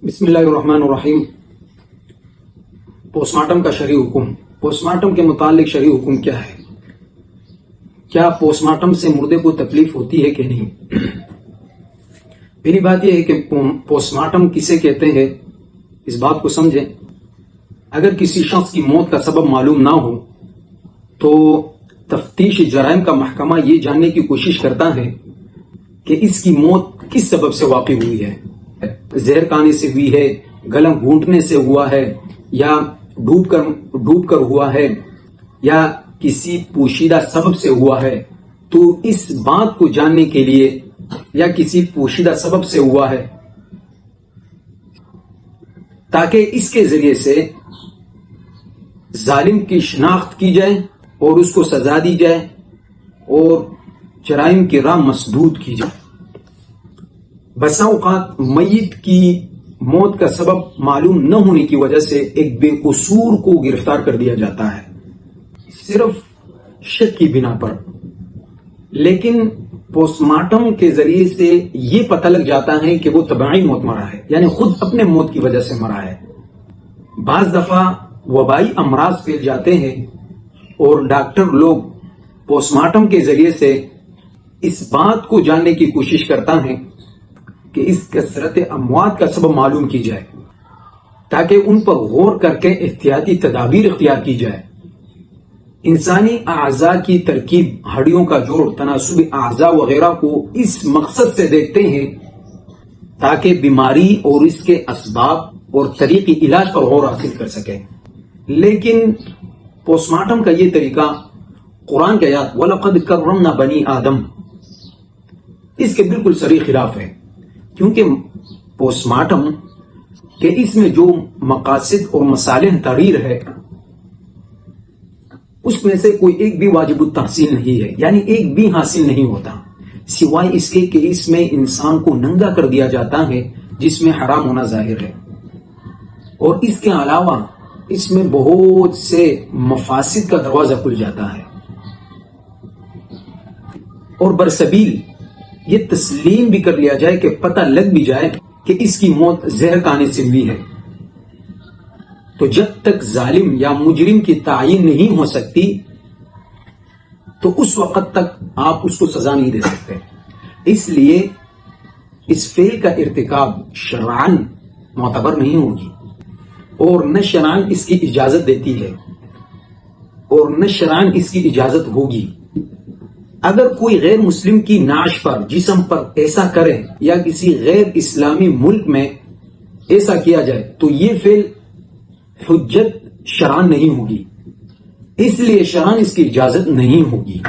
بسم اللہ الرحمن الرحیم۔ پوسٹ مارٹم کا شرعی حکم۔ پوسٹ مارٹم کے متعلق شرعی حکم کیا ہے؟ کیا پوسٹ مارٹم سے مردے کو تکلیف ہوتی ہے کہ نہیں؟ پہلی بات یہ ہے کہ پوسٹ مارٹم کسے کہتے ہیں، اس بات کو سمجھیں۔ اگر کسی شخص کی موت کا سبب معلوم نہ ہو تو تفتیش جرائم کا محکمہ یہ جاننے کی کوشش کرتا ہے کہ اس کی موت کس سبب سے واقع ہوئی ہے۔ زہر کھانے سے ہوئی ہے، گلا گھونٹنے سے ہوا ہے، یا ڈوب کر ہوا ہے، یا کسی پوشیدہ سبب سے ہوا ہے۔ تو اس بات کو جاننے کے لیے یا کسی پوشیدہ سبب سے ہوا ہے تاکہ اس کے ذریعے سے ظالم کی شناخت کی جائے اور اس کو سزا دی جائے اور جرائم کی راہ مسدود کی جائے۔ بسا اوقات میت کی موت کا سبب معلوم نہ ہونے کی وجہ سے ایک بے قصور کو گرفتار کر دیا جاتا ہے صرف شک کی بنا پر، لیکن پوسٹ مارٹم کے ذریعے سے یہ پتہ لگ جاتا ہے کہ وہ طبعی موت مرا ہے، یعنی خود اپنے موت کی وجہ سے مرا ہے۔ بعض دفعہ وبائی امراض پھیل جاتے ہیں اور ڈاکٹر لوگ پوسٹ مارٹم کے ذریعے سے اس بات کو جاننے کی کوشش کرتا ہے کہ اس کثرت اموات کا سبب معلوم کی جائے تاکہ ان پر غور کر کے احتیاطی تدابیر اختیار کی جائے۔ انسانی اعضاء کی ترکیب، ہڈیوں کا جوڑ، تناسب اعضاء وغیرہ کو اس مقصد سے دیکھتے ہیں تاکہ بیماری اور اس کے اسباب اور طریقی علاج پر غور حاصل کر سکے۔ لیکن پوسٹ مارٹم کا یہ طریقہ قرآن کی آیات وَلَقَدْ كَرَّمْنَا بَنِي آدم اس کے بالکل صریح خلاف ہے، کیونکہ پوسٹ مارٹم کے اس میں جو مقاصد اور مصالح تحریر ہے اس میں سے کوئی ایک بھی واجب التحصیل نہیں ہے، یعنی ایک بھی حاصل نہیں ہوتا، سوائے اس کے کہ اس میں انسان کو ننگا کر دیا جاتا ہے جس میں حرام ہونا ظاہر ہے، اور اس کے علاوہ اس میں بہت سے مفاسد کا دروازہ کھل جاتا ہے، اور برسبیل یہ تسلیم بھی کر لیا جائے کہ پتہ لگ بھی جائے کہ اس کی موت زہر کھانے سے ہوئی ہے، تو جب تک ظالم یا مجرم کی تعین نہیں ہو سکتی تو اس وقت تک آپ اس کو سزا نہیں دے سکتے۔ اس لیے اس فعل کا ارتکاب شرعاً معتبر نہیں ہوگی، اور نہ شرعاً اس کی اجازت دیتی ہے اور نہ شرعاً اس کی اجازت ہوگی۔ اگر کوئی غیر مسلم کی نعش پر، جسم پر ایسا کرے یا کسی غیر اسلامی ملک میں ایسا کیا جائے تو یہ فعل حجت شرعاً نہیں ہوگی، اس لیے شرعاً اس کی اجازت نہیں ہوگی۔